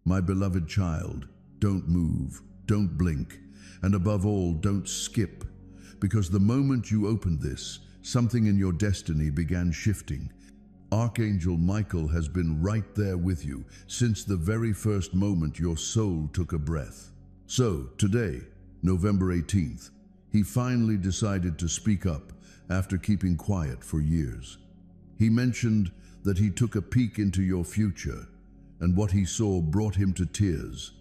My beloved child, don't move, don't blink, and above all, don't skip, because the moment you opened this, something in your destiny began shifting. Archangel Michael has been right there with you since the very first moment your soul took a breath. So, today, November 18th, he finally decided to speak up after keeping quiet for years. He mentioned that he took a peek into your future, and what he saw brought him to tears,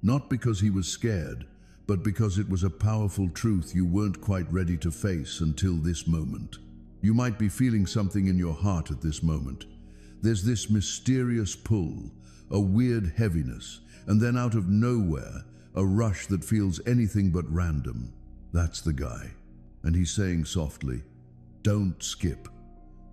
not because he was scared, but because it was a powerful truth you weren't quite ready to face until this moment. You might be feeling something in your heart at this moment. There's this mysterious pull, a weird heaviness, and then out of nowhere, a rush that feels anything but random. That's the guy. And he's saying softly, don't skip.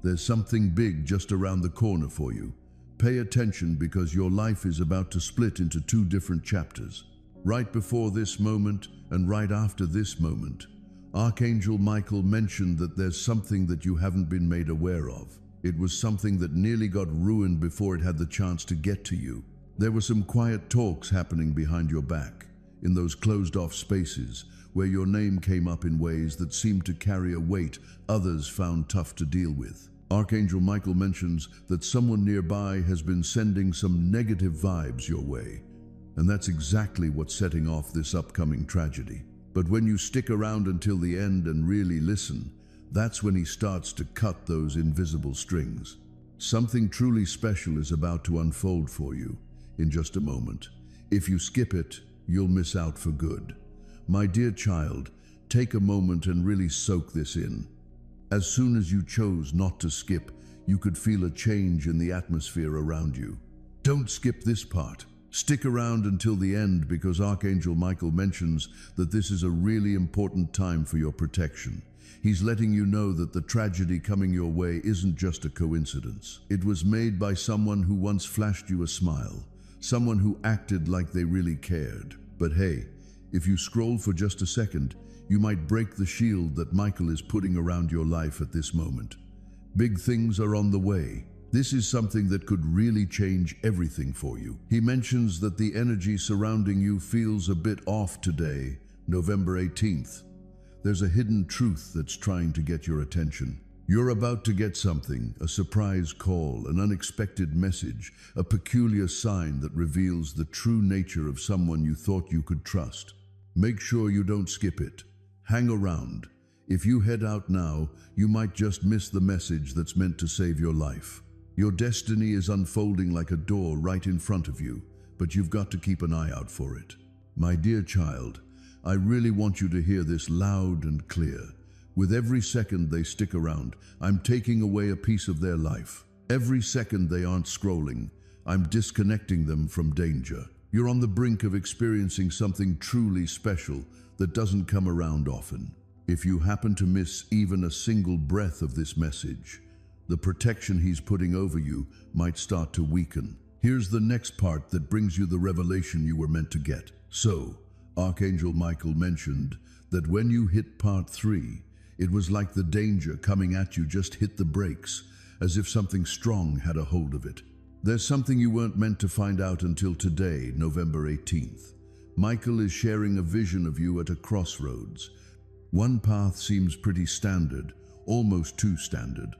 There's something big just around the corner for you. Pay attention, because your life is about to split into two different chapters. Right before this moment and right after this moment, Archangel Michael mentioned that there's something that you haven't been made aware of. It was something that nearly got ruined before it had the chance to get to you. There were some quiet talks happening behind your back, in those closed-off spaces where your name came up in ways that seemed to carry a weight others found tough to deal with. Archangel Michael mentions that someone nearby has been sending some negative vibes your way, and that's exactly what's setting off this upcoming tragedy. But when you stick around until the end and really listen, that's when he starts to cut those invisible strings. Something truly special is about to unfold for you in just a moment. If you skip it, you'll miss out for good. My dear child, take a moment and really soak this in. As soon as you chose not to skip, you could feel a change in the atmosphere around you. Don't skip this part. Stick around until the end, because Archangel Michael mentions that this is a really important time for your protection. He's letting you know that the tragedy coming your way isn't just a coincidence. It was made by someone who once flashed you a smile, someone who acted like they really cared. But hey, if you scroll for just a second, you might break the shield that Michael is putting around your life at this moment. Big things are on the way. This is something that could really change everything for you. He mentions that the energy surrounding you feels a bit off today, November 18th. There's a hidden truth that's trying to get your attention. You're about to get something, a surprise call, an unexpected message, a peculiar sign that reveals the true nature of someone you thought you could trust. Make sure you don't skip it. Hang around. If you head out now, you might just miss the message that's meant to save your life. Your destiny is unfolding like a door right in front of you, but you've got to keep an eye out for it. My dear child, I really want you to hear this loud and clear. With every second they stick around, I'm taking away a piece of their life. Every second they aren't scrolling, I'm disconnecting them from danger. You're on the brink of experiencing something truly special that doesn't come around often. If you happen to miss even a single breath of this message, the protection he's putting over you might start to weaken. Here's the next part that brings you the revelation you were meant to get. So, Archangel Michael mentioned that when you hit part 3, it was like the danger coming at you just hit the brakes, as if something strong had a hold of it. There's something you weren't meant to find out until today, November 18th. Michael is sharing a vision of you at a crossroads. One path seems pretty standard, almost too standard,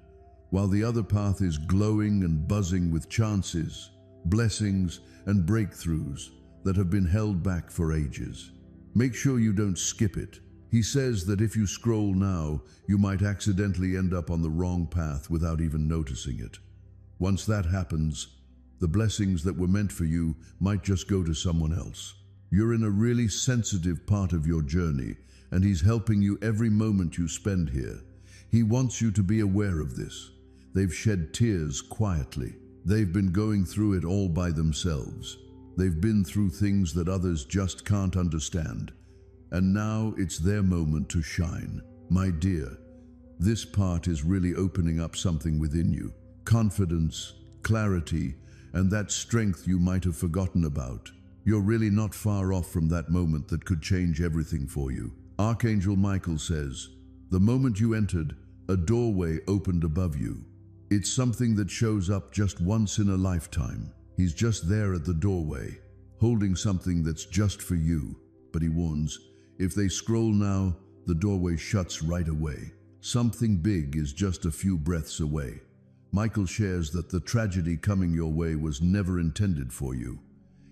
while the other path is glowing and buzzing with chances, blessings, and breakthroughs that have been held back for ages. Make sure you don't skip it. He says that if you scroll now, you might accidentally end up on the wrong path without even noticing it. Once that happens, the blessings that were meant for you might just go to someone else. You're in a really sensitive part of your journey, and he's helping you every moment you spend here. He wants you to be aware of this. They've shed tears quietly. They've been going through it all by themselves. They've been through things that others just can't understand. And now it's their moment to shine. My dear, this part is really opening up something within you. Confidence, clarity, and that strength you might have forgotten about. You're really not far off from that moment that could change everything for you. Archangel Michael says, the moment you entered, a doorway opened above you. It's something that shows up just once in a lifetime. He's just there at the doorway, holding something that's just for you. But he warns, if they scroll now, the doorway shuts right away. Something big is just a few breaths away. Michael shares that the tragedy coming your way was never intended for you.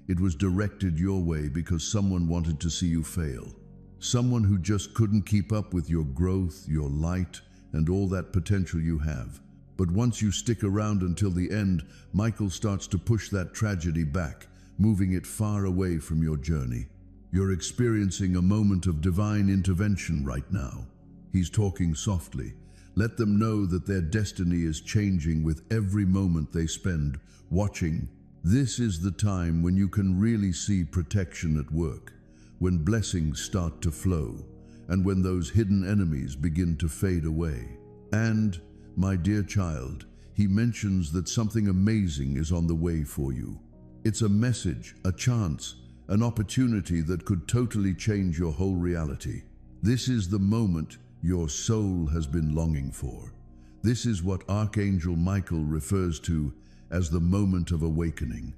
It was directed your way because someone wanted to see you fail. Someone who just couldn't keep up with your growth, your light, and all that potential you have. But once you stick around until the end, Michael starts to push that tragedy back, moving it far away from your journey. You're experiencing a moment of divine intervention right now. He's talking softly. Let them know that their destiny is changing with every moment they spend watching. This is the time when you can really see protection at work, when blessings start to flow, and when those hidden enemies begin to fade away. And, my dear child, he mentions that something amazing is on the way for you. It's a message, a chance, an opportunity that could totally change your whole reality. This is the moment your soul has been longing for. This is what Archangel Michael refers to as the moment of awakening.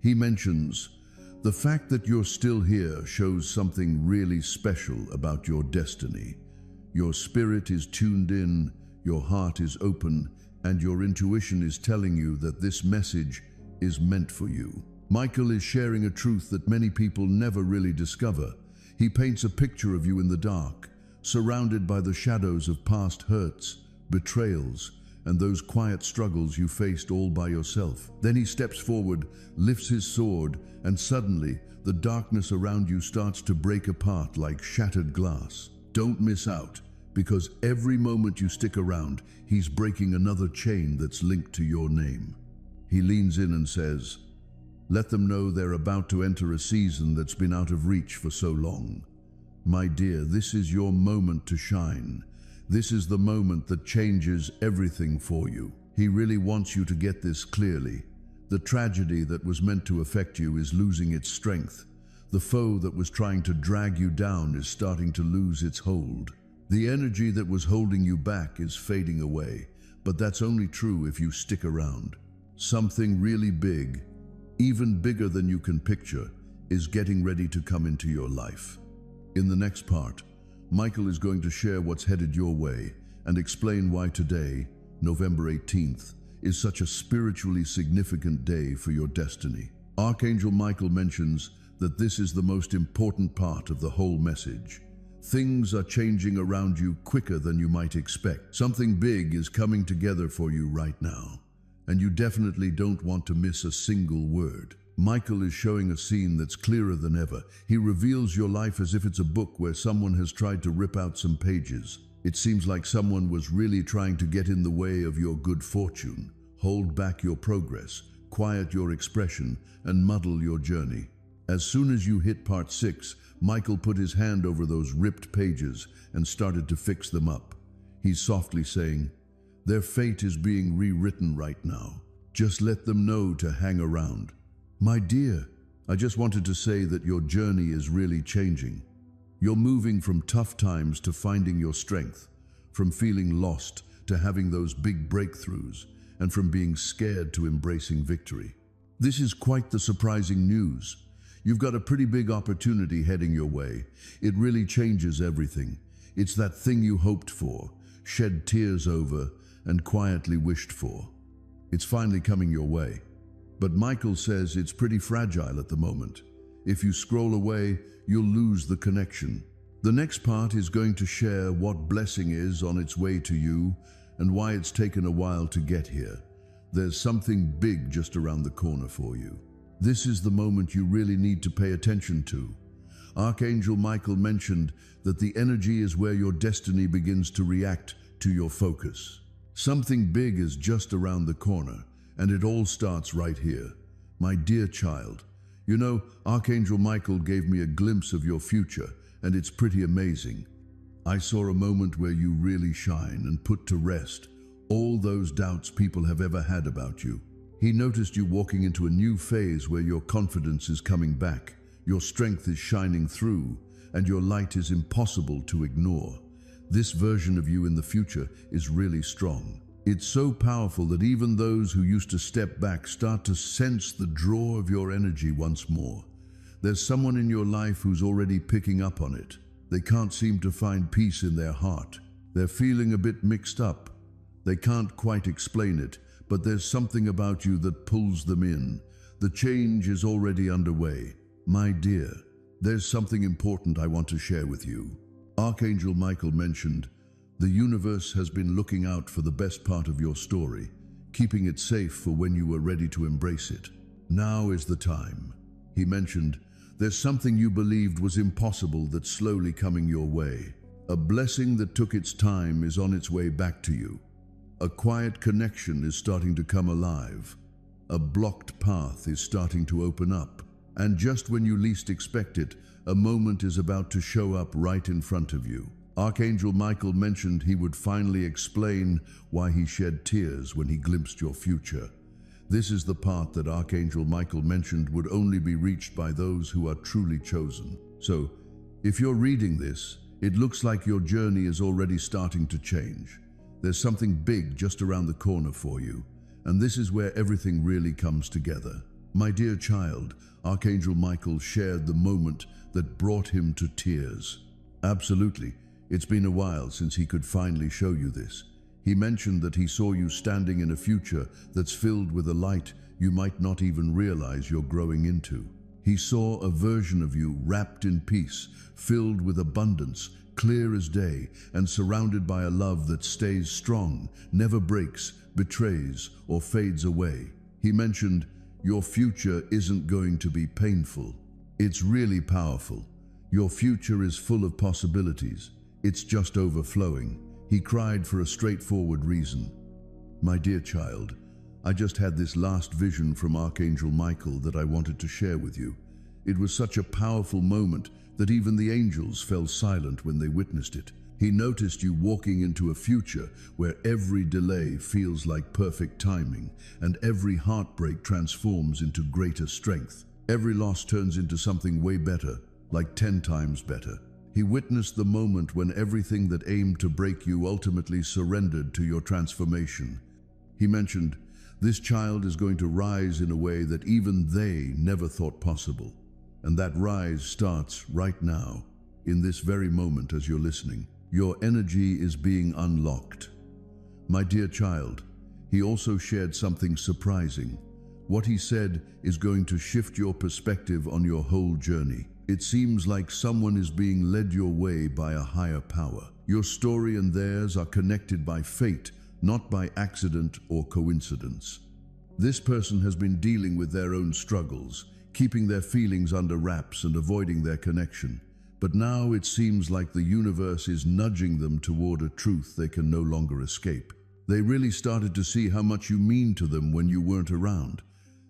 He mentions, the fact that you're still here shows something really special about your destiny. Your spirit is tuned in, your heart is open, and your intuition is telling you that this message is meant for you. Michael is sharing a truth that many people never really discover. He paints a picture of you in the dark, surrounded by the shadows of past hurts, betrayals, and those quiet struggles you faced all by yourself. Then he steps forward, lifts his sword, and suddenly the darkness around you starts to break apart like shattered glass. Don't miss out, because every moment you stick around, he's breaking another chain that's linked to your name. He leans in and says, let them know they're about to enter a season that's been out of reach for so long. My dear, this is your moment to shine. This is the moment that changes everything for you. He really wants you to get this clearly. The tragedy that was meant to affect you is losing its strength. The foe that was trying to drag you down is starting to lose its hold. The energy that was holding you back is fading away, but that's only true if you stick around. Something really big, even bigger than you can picture, is getting ready to come into your life. In the next part, Michael is going to share what's headed your way and explain why today, November 18th, is such a spiritually significant day for your destiny. Archangel Michael mentions that this is the most important part of the whole message. Things are changing around you quicker than you might expect. Something big is coming together for you right now, and you definitely don't want to miss a single word. Michael is showing a scene that's clearer than ever. He reveals your life as if it's a book where someone has tried to rip out some pages. It seems like someone was really trying to get in the way of your good fortune, hold back your progress, quiet your expression, and muddle your journey. As soon as you hit part 6, Michael put his hand over those ripped pages and started to fix them up. He's softly saying, their fate is being rewritten right now. Just let them know to hang around. My dear, I just wanted to say that your journey is really changing. You're moving from tough times to finding your strength, from feeling lost to having those big breakthroughs, and from being scared to embracing victory. This is quite the surprising news. You've got a pretty big opportunity heading your way. It really changes everything. It's that thing you hoped for, shed tears over, and quietly wished for. It's finally coming your way. But Michael says it's pretty fragile at the moment. If you scroll away, you'll lose the connection. The next part is going to share what blessing is on its way to you and why it's taken a while to get here. There's something big just around the corner for you. This is the moment you really need to pay attention to. Archangel Michael mentioned that the energy is where your destiny begins to react to your focus. Something big is just around the corner, and it all starts right here. My dear child, you know, Archangel Michael gave me a glimpse of your future, and it's pretty amazing. I saw a moment where you really shine and put to rest all those doubts people have ever had about you. He noticed you walking into a new phase where your confidence is coming back, your strength is shining through, and your light is impossible to ignore. This version of you in the future is really strong. It's so powerful that even those who used to step back start to sense the draw of your energy once more. There's someone in your life who's already picking up on it. They can't seem to find peace in their heart. They're feeling a bit mixed up. They can't quite explain it, but there's something about you that pulls them in. The change is already underway. My dear, there's something important I want to share with you. Archangel Michael mentioned, the universe has been looking out for the best part of your story, keeping it safe for when you were ready to embrace it. Now is the time. He mentioned, there's something you believed was impossible that's slowly coming your way. A blessing that took its time is on its way back to you. A quiet connection is starting to come alive. A blocked path is starting to open up. And just when you least expect it, a moment is about to show up right in front of you. Archangel Michael mentioned he would finally explain why he shed tears when he glimpsed your future. This is the part that Archangel Michael mentioned would only be reached by those who are truly chosen. So, if you're reading this, it looks like your journey is already starting to change. There's something big just around the corner for you, and this is where everything really comes together. My dear child, Archangel Michael shared the moment that brought him to tears. Absolutely, it's been a while since he could finally show you this. He mentioned that he saw you standing in a future that's filled with a light you might not even realize you're growing into. He saw a version of you wrapped in peace, filled with abundance, clear as day, and surrounded by a love that stays strong, never breaks, betrays, or fades away. He mentioned, your future isn't going to be painful. It's really powerful. Your future is full of possibilities. It's just overflowing. He cried for a straightforward reason. My dear child, I just had this last vision from Archangel Michael that I wanted to share with you. It was such a powerful moment that even the angels fell silent when they witnessed it. He noticed you walking into a future where every delay feels like perfect timing, and every heartbreak transforms into greater strength. Every loss turns into something way better, like 10 times better. He witnessed the moment when everything that aimed to break you ultimately surrendered to your transformation. He mentioned, this child is going to rise in a way that even they never thought possible. And that rise starts right now, in this very moment as you're listening. Your energy is being unlocked. My dear child, he also shared something surprising. What he said is going to shift your perspective on your whole journey. It seems like someone is being led your way by a higher power. Your story and theirs are connected by fate, not by accident or coincidence. This person has been dealing with their own struggles, keeping their feelings under wraps and avoiding their connection. But now it seems like the universe is nudging them toward a truth they can no longer escape. They really started to see how much you mean to them when you weren't around.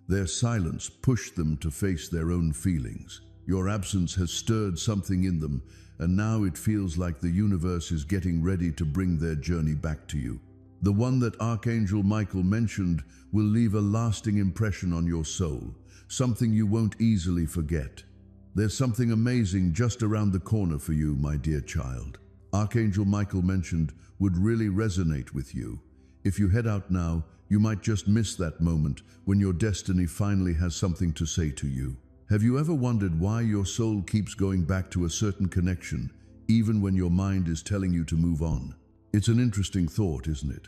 Their silence pushed them to face their own feelings. Your absence has stirred something in them, and now it feels like the universe is getting ready to bring their journey back to you. The one that Archangel Michael mentioned will leave a lasting impression on your soul, something you won't easily forget. There's something amazing just around the corner for you, my dear child. Archangel Michael mentioned would really resonate with you. If you head out now, you might just miss that moment when your destiny finally has something to say to you. Have you ever wondered why your soul keeps going back to a certain connection, even when your mind is telling you to move on? It's an interesting thought, isn't it?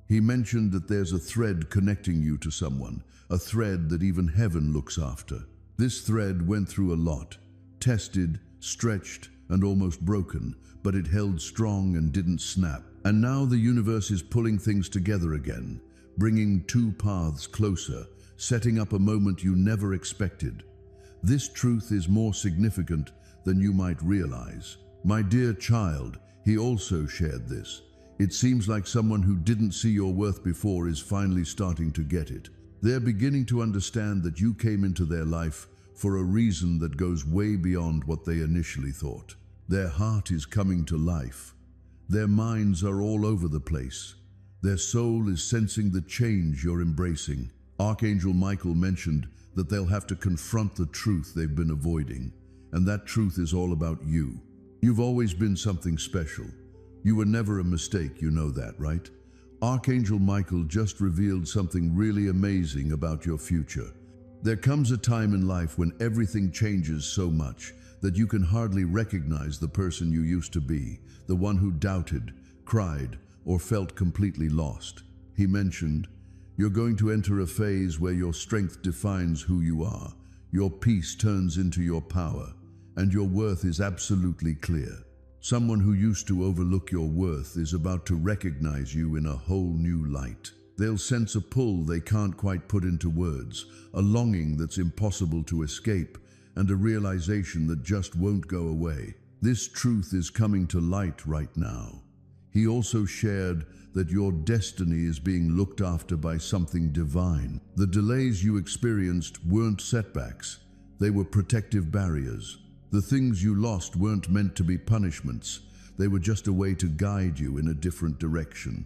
He mentioned that there's a thread connecting you to someone, a thread that even heaven looks after. This thread went through a lot, tested, stretched, and almost broken, but it held strong and didn't snap. And now the universe is pulling things together again, bringing two paths closer, setting up a moment you never expected. This truth is more significant than you might realize. My dear child, he also shared this. It seems like someone who didn't see your worth before is finally starting to get it. They're beginning to understand that you came into their life for a reason that goes way beyond what they initially thought. Their heart is coming to life. Their minds are all over the place. Their soul is sensing the change you're embracing. Archangel Michael mentioned that they'll have to confront the truth they've been avoiding, and that truth is all about you. You've always been something special. You were never a mistake, you know that, right? Archangel Michael just revealed something really amazing about your future. There comes a time in life when everything changes so much that you can hardly recognize the person you used to be, the one who doubted, cried, or felt completely lost. He mentioned, "You're going to enter a phase where your strength defines who you are, your peace turns into your power, and your worth is absolutely clear. Someone who used to overlook your worth is about to recognize you in a whole new light. They'll sense a pull they can't quite put into words, a longing that's impossible to escape, and a realization that just won't go away. This truth is coming to light right now." He also shared that your destiny is being looked after by something divine. The delays you experienced weren't setbacks, they were protective barriers. The things you lost weren't meant to be punishments, they were just a way to guide you in a different direction.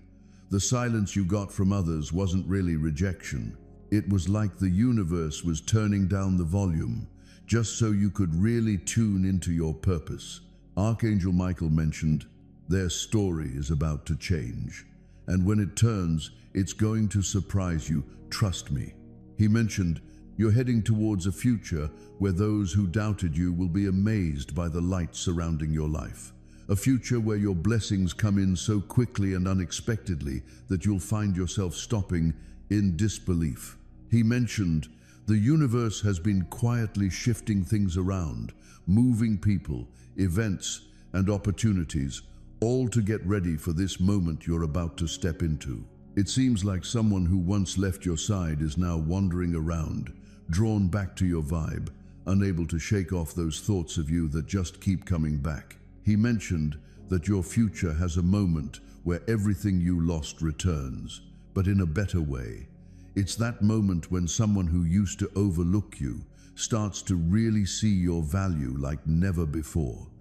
The silence you got from others wasn't really rejection. It was like the universe was turning down the volume, just so you could really tune into your purpose. Archangel Michael mentioned, "Their story is about to change, and when it turns, it's going to surprise you, trust me." He mentioned, "You're heading towards a future where those who doubted you will be amazed by the light surrounding your life. A future where your blessings come in so quickly and unexpectedly that you'll find yourself stopping in disbelief." He mentioned, "The universe has been quietly shifting things around, moving people, events, and opportunities, all to get ready for this moment you're about to step into. It seems like someone who once left your side is now wandering around, drawn back to your vibe, unable to shake off those thoughts of you that just keep coming back." He mentioned that your future has a moment where everything you lost returns, but in a better way. It's that moment when someone who used to overlook you starts to really see your value like never before.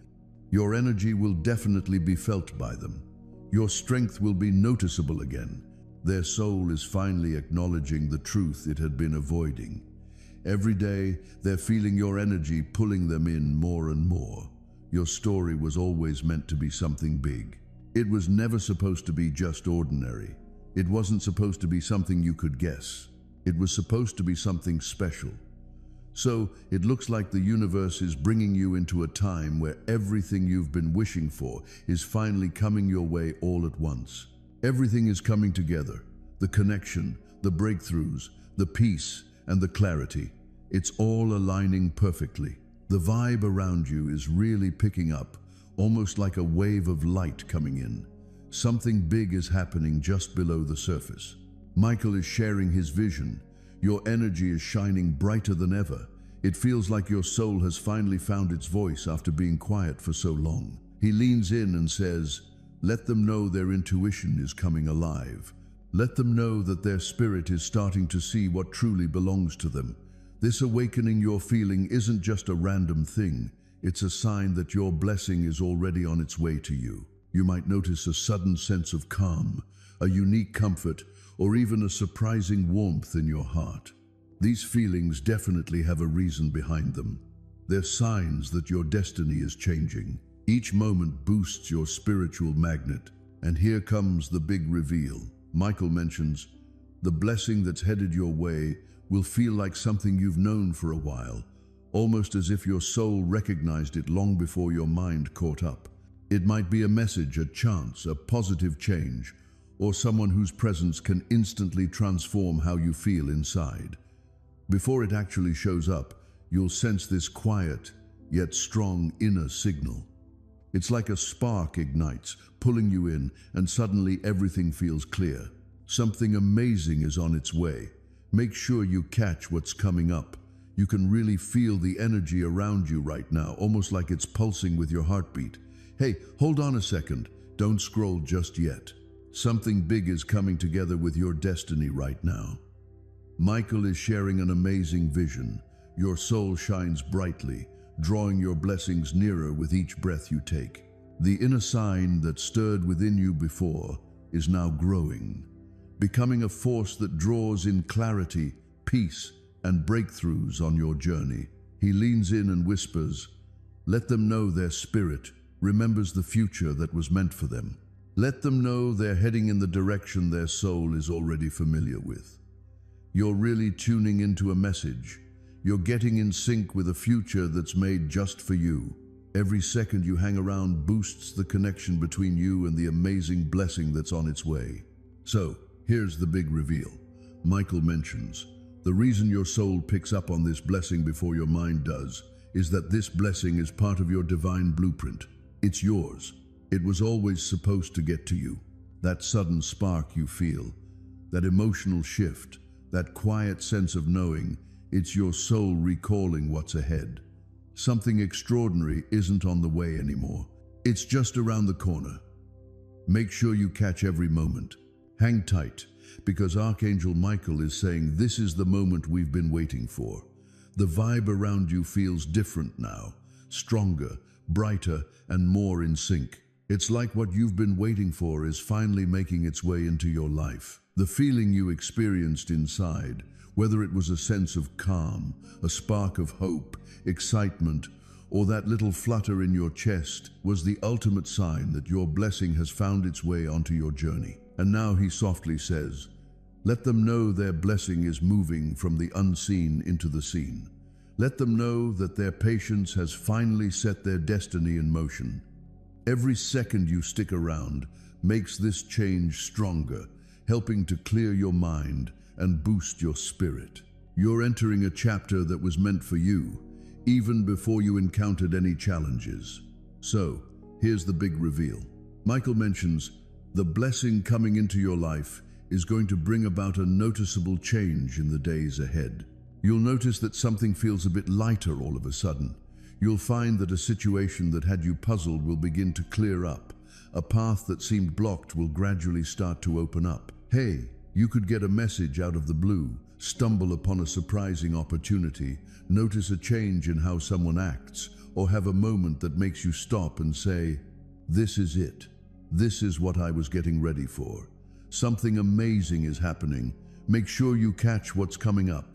Your energy will definitely be felt by them. Your strength will be noticeable again. Their soul is finally acknowledging the truth it had been avoiding. Every day, they're feeling your energy pulling them in more and more. Your story was always meant to be something big. It was never supposed to be just ordinary. It wasn't supposed to be something you could guess. It was supposed to be something special. So, it looks like the universe is bringing you into a time where everything you've been wishing for is finally coming your way all at once. Everything is coming together. The connection, the breakthroughs, the peace, and the clarity. It's all aligning perfectly. The vibe around you is really picking up, almost like a wave of light coming in. Something big is happening just below the surface. Michael is sharing his vision. Your energy is shining brighter than ever. It feels like your soul has finally found its voice after being quiet for so long. He leans in and says, "Let them know their intuition is coming alive. Let them know that their spirit is starting to see what truly belongs to them. This awakening you're feeling isn't just a random thing. It's a sign that your blessing is already on its way to you." You might notice a sudden sense of calm, a unique comfort, or even a surprising warmth in your heart. These feelings definitely have a reason behind them. They're signs that your destiny is changing. Each moment boosts your spiritual magnet, and here comes the big reveal. Michael mentions, "The blessing that's headed your way will feel like something you've known for a while, almost as if your soul recognized it long before your mind caught up. It might be a message, a chance, a positive change, or someone whose presence can instantly transform how you feel inside. Before it actually shows up, you'll sense this quiet, yet strong inner signal. It's like a spark ignites, pulling you in, and suddenly everything feels clear. Something amazing is on its way. Make sure you catch what's coming up. You can really feel the energy around you right now, almost like it's pulsing with your heartbeat. Hey, hold on a second. Don't scroll just yet. Something big is coming together with your destiny right now." Michael is sharing an amazing vision. Your soul shines brightly, drawing your blessings nearer with each breath you take. The inner sign that stirred within you before is now growing, becoming a force that draws in clarity, peace, and breakthroughs on your journey. He leans in and whispers, "Let them know their spirit remembers the future that was meant for them. Let them know they're heading in the direction their soul is already familiar with." You're really tuning into a message, You're getting in sync with a future that's made just for you. Every second you hang around boosts the connection between you and the amazing blessing that's on its way. So, here's the big reveal. Michael mentions, the reason your soul picks up on this blessing before your mind does is that this blessing is part of your divine blueprint. It's yours. It was always supposed to get to you. That sudden spark you feel, that emotional shift, that quiet sense of knowing, it's your soul recalling what's ahead. Something extraordinary isn't on the way anymore. It's just around the corner. Make sure you catch every moment. Hang tight, because Archangel Michael is saying this is the moment we've been waiting for. The vibe around you feels different now, stronger, brighter, and more in sync. It's like what you've been waiting for is finally making its way into your life. The feeling you experienced inside, whether it was a sense of calm, a spark of hope, excitement, or that little flutter in your chest, was the ultimate sign that your blessing has found its way onto your journey. And now he softly says, let them know their blessing is moving from the unseen into the seen. Let them know that their patience has finally set their destiny in motion. Every second you stick around makes this change stronger, helping to clear your mind and boost your spirit. You're entering a chapter that was meant for you, even before you encountered any challenges. So, here's the big reveal. Michael mentions, the blessing coming into your life is going to bring about a noticeable change in the days ahead. You'll notice that something feels a bit lighter all of a sudden. You'll find that a situation that had you puzzled will begin to clear up. A path that seemed blocked will gradually start to open up. Hey, you could get a message out of the blue, stumble upon a surprising opportunity, notice a change in how someone acts, or have a moment that makes you stop and say, this is it. This is what I was getting ready for. Something amazing is happening. Make sure you catch what's coming up.